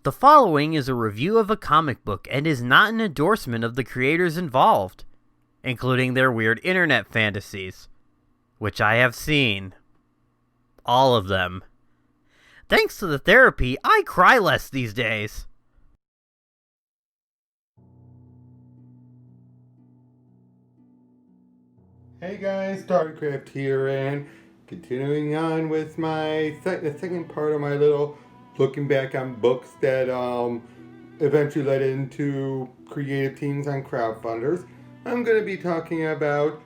The following is a review of a comic book and is not an endorsement of the creators involved, including their weird internet fantasies, which I have seen. All of them. Thanks to the therapy, I cry less these days. Hey guys, StarCraft here, and continuing on with the second part of my little looking back on books that eventually led into creative teams on crowdfunders. I'm going to be talking about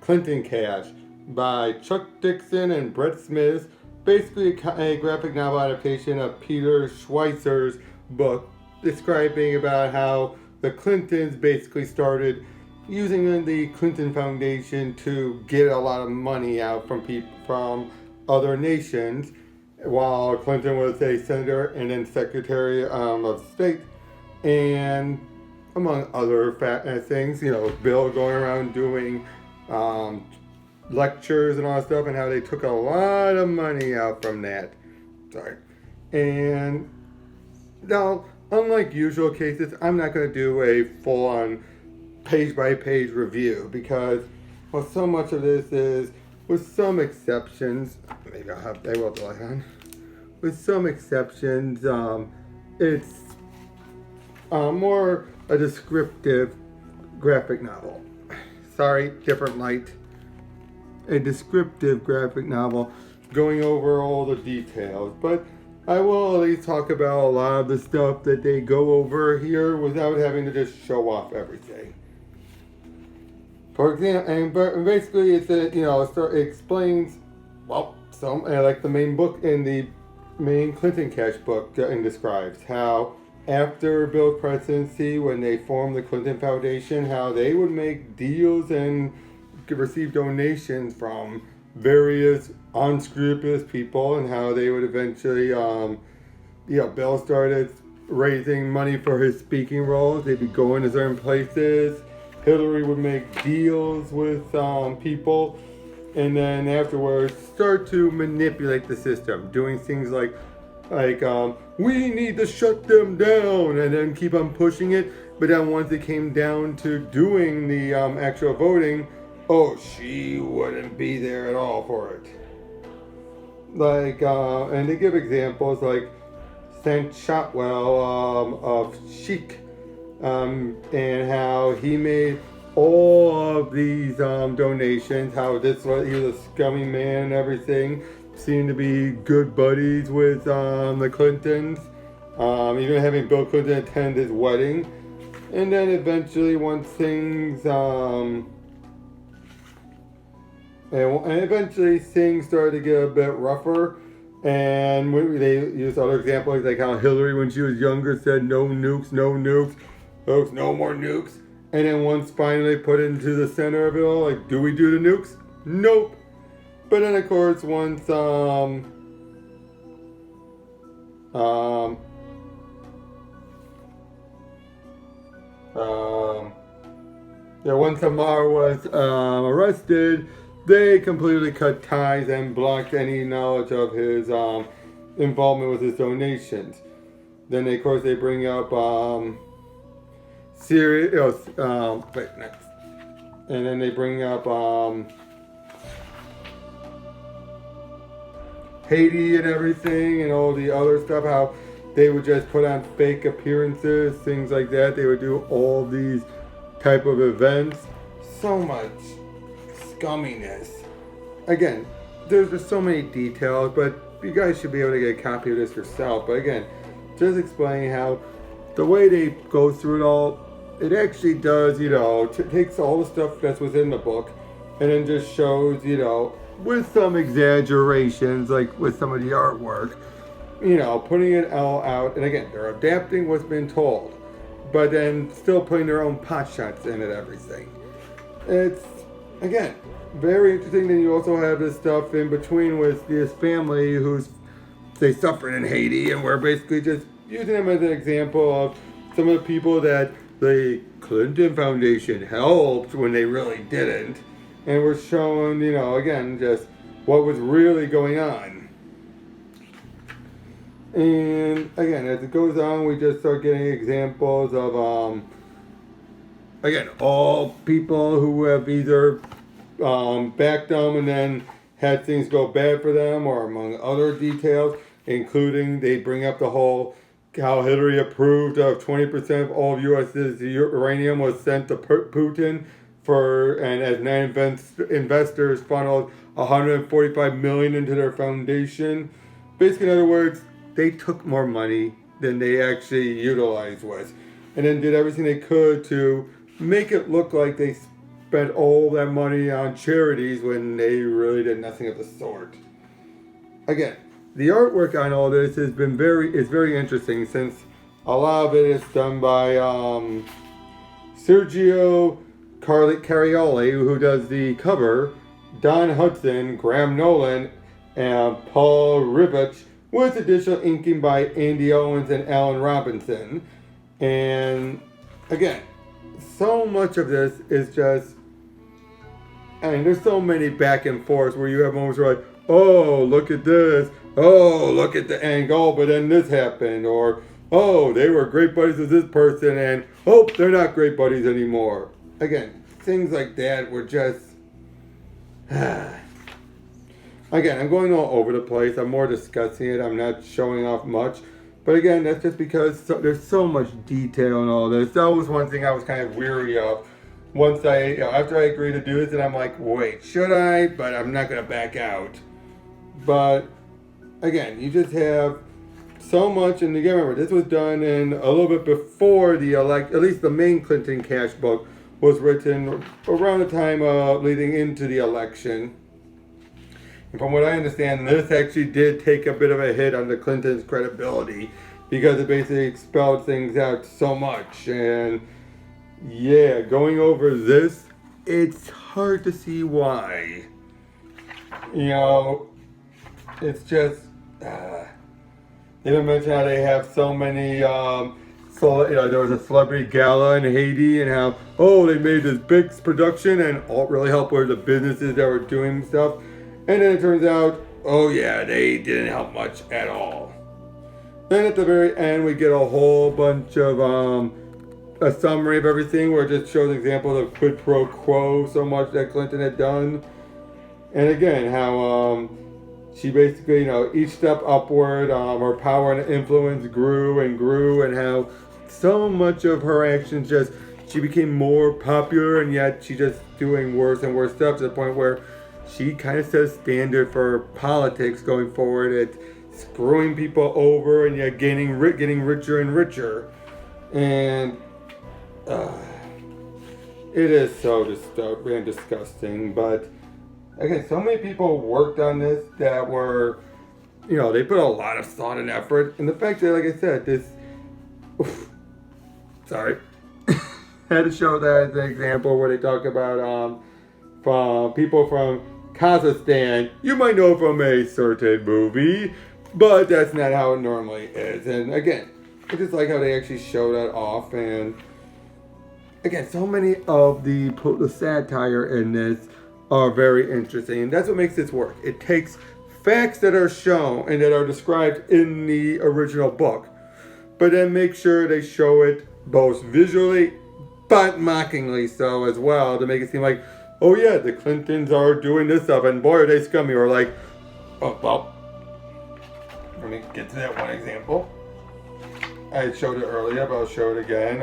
Clinton Cash by Chuck Dixon and Brett Smith. Basically a graphic novel adaptation of Peter Schweizer's book describing about how the Clintons basically started using the Clinton Foundation to get a lot of money out from people from other nations, while Clinton was a senator and then Secretary of State, and among other things, Bill going around doing lectures and all that stuff, and how they took a lot of money out from that. And now, unlike usual cases, I'm not going to do a full-on page-by-page review because, well, so much of this is, with some exceptions, maybe I will delay on. With some exceptions, it's more a descriptive graphic novel. Sorry, different light. A descriptive graphic novel going over all the details, but I will at least talk about a lot of the stuff that they go over here without having to just show off everything. For example, and basically it explains, well, like the main book in the main Clinton Cash book and describes how after Bill's presidency, when they formed the Clinton Foundation, how they would make deals and receive donations from various unscrupulous people, and how they would eventually, Bill started raising money for his speaking roles. They'd be going to certain places. Hilary would make deals with people, and then afterwards start to manipulate the system, doing things like we need to shut them down, and then keep on pushing it. But then once it came down to doing the actual voting, she wouldn't be there at all for it. And they give examples like Sant Shotwell of Chic, and how he made all of these donations, how he was a scummy man and everything, seemed to be good buddies with the Clintons, even having Bill Clinton attend his wedding. And then eventually once things things started to get a bit rougher, and they used other examples like how Hillary, when she was younger, said no nukes, folks, no more nukes. And then once finally put into the center of it all, like, do we do the nukes? Nope. But then of course once once Amar was arrested, they completely cut ties and blocked any knowledge of his involvement with his donations. Then of course they bring up and then they bring up Haiti and everything, and all the other stuff, how they would just put on fake appearances, things like that. They would do all these type of events. So much scumminess. Again, there's just so many details, but you guys should be able to get a copy of this yourself. But again, just explaining how the way they go through it all, it actually does, takes all the stuff that's within the book and then just shows, with some exaggerations, like with some of the artwork, putting it all out. And again, they're adapting what's been told, but then still putting their own pot shots in it, everything. It's, again, very interesting. Then you also have this stuff in between with this family who's, they suffered in Haiti, and we're basically just using them as an example of some of the people that the Clinton Foundation helped when they really didn't. And we're showing, again, just what was really going on. And again, as it goes on, we just start getting examples of, again, all people who have either backed them and then had things go bad for them, or among other details, including they bring up the whole how Hillary approved of 20% of all of U.S.'s uranium was sent to Putin and as investors funneled 145 million into their foundation. Basically, in other words, they took more money than they actually utilized with, and then did everything they could to make it look like they spent all that money on charities when they really did nothing of the sort. Again, the artwork on all this is very interesting, since a lot of it is done by Sergio Carioli, who does the cover, Don Hudson, Graham Nolan, and Paul Rivich, with additional inking by Andy Owens and Alan Robinson. And again, so much of this is just, I mean, there's so many back and forth where you have moments where like, oh, look at this, oh, look at the angle, but then this happened, or oh, they were great buddies with this person, and oh, they're not great buddies anymore. Again, things like that were just, again, I'm going all over the place. I'm more discussing it. I'm not showing off much. But again, that's just because there's so much detail in all this. That was one thing I was kind of weary of. Once after I agreed to do this, and I'm like, wait, should I? But I'm not going to back out. But again, you just have so much, and again, remember, this was done in a little bit before the at least the main Clinton cash book was written around the time leading into the election. And from what I understand, this actually did take a bit of a hit on the Clintons' credibility, because it basically spelled things out so much. And yeah, going over this, it's hard to see why. You know, it's just, they even mentioned how they have so many, there was a celebrity gala in Haiti, and how, oh, they made this big production and all really helped with the businesses that were doing stuff. And then it turns out, oh yeah, they didn't help much at all. Then at the very end, we get a whole bunch of, a summary of everything, where it just shows examples of quid pro quo, so much that Clinton had done. And again, how, she basically, each step upward, her power and influence grew and grew, and how so much of her actions she became more popular, and yet she just doing worse and worse stuff, to the point where she kind of set a standard for politics going forward at screwing people over, and yet getting richer and richer. And it is so disturbing and disgusting. But again, so many people worked on this that were, they put a lot of thought and effort. And the fact that, like I said, sorry, had to show that as an example where they talk about from people from Kazakhstan. You might know from a certain movie, but that's not how it normally is. And again, I just like how they actually show that off. And again, so many of the satire in this are very interesting, and that's what makes this work. It takes facts that are shown and that are described in the original book, but then make sure they show it both visually but mockingly so as well, to make it seem like, oh yeah, the Clintons are doing this stuff, and boy are they scummy. Or like, oh well, let me get to that one example. I showed it earlier, but I'll show it again.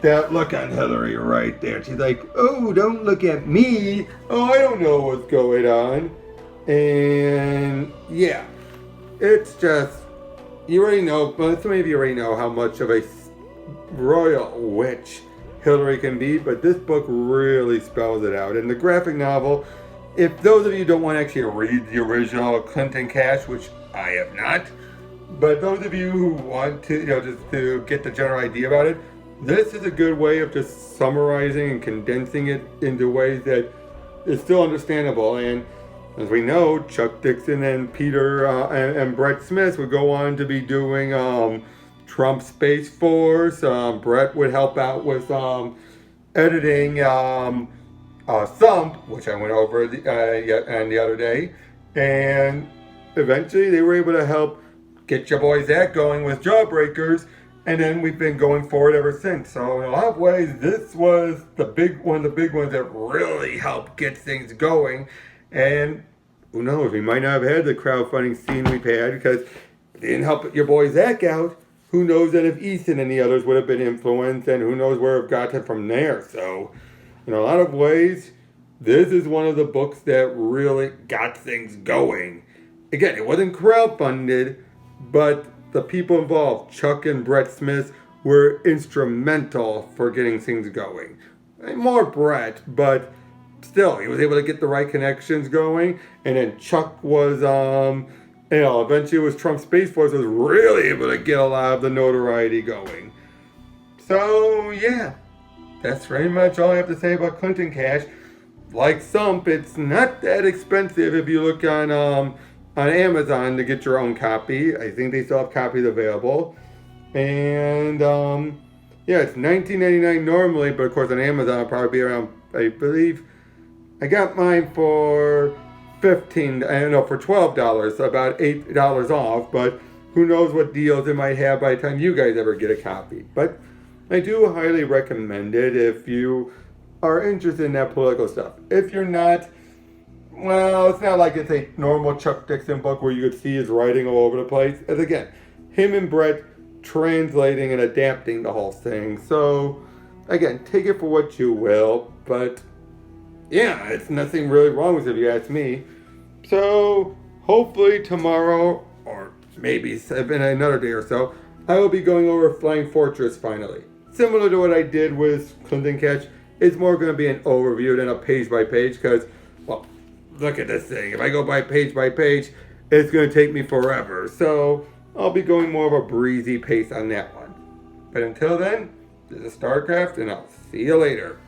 That look on Hillary right there. She's like, oh, don't look at me. Oh, I don't know what's going on. And yeah, it's just, you already know, but so many of you already know how much of a royal witch Hillary can be, but this book really spells it out. And the graphic novel, if those of you don't want to actually read the original Clinton Cash, which I have not, but those of you who want to, just to get the general idea about it, this is a good way of just summarizing and condensing it into ways that is still understandable. And as we know, Chuck Dixon and Peter and Brett Smith would go on to be doing Trump Space Force. Brett would help out with editing Thump, which I went over the other day. And eventually they were able to help get your boy Zach going with Jawbreakers, and then we've been going forward ever since. So in a lot of ways, this was one of the big ones that really helped get things going. And who knows, we might not have had the crowdfunding scene we've had because it didn't help your boy Zach out. Who knows then if Ethan and the others would have been influenced, and who knows where it got from there. So in a lot of ways, this is one of the books that really got things going. Again, it wasn't crowdfunded, but the people involved, Chuck and Brett Smith, were instrumental for getting things going. And more Brett, but still, he was able to get the right connections going. And then Chuck was, eventually it was Trump Space Force was really able to get a lot of the notoriety going. So, yeah, that's pretty much all I have to say about Clinton Cash. Like Sump, it's not that expensive if you look on Amazon to get your own copy. I think they still have copies available. And it's $19.99 normally, but of course on Amazon it'll probably be around, I believe, I got mine for for $12, so about $8 off, but who knows what deals it might have by the time you guys ever get a copy. But I do highly recommend it if you are interested in that political stuff. If you're not, well, it's not like it's a normal Chuck Dixon book where you could see his writing all over the place. As again, him and Brett translating and adapting the whole thing. So, again, take it for what you will, but yeah, it's nothing really wrong with it if you ask me. So, hopefully tomorrow, or maybe in another day or so, I will be going over Flying Fortress finally. Similar to what I did with Clinton Cash, it's more going to be an overview than a page by page because, well, look at this thing. If I go by page, it's going to take me forever. So I'll be going more of a breezy pace on that one. But until then, this is StarCraft, and I'll see you later.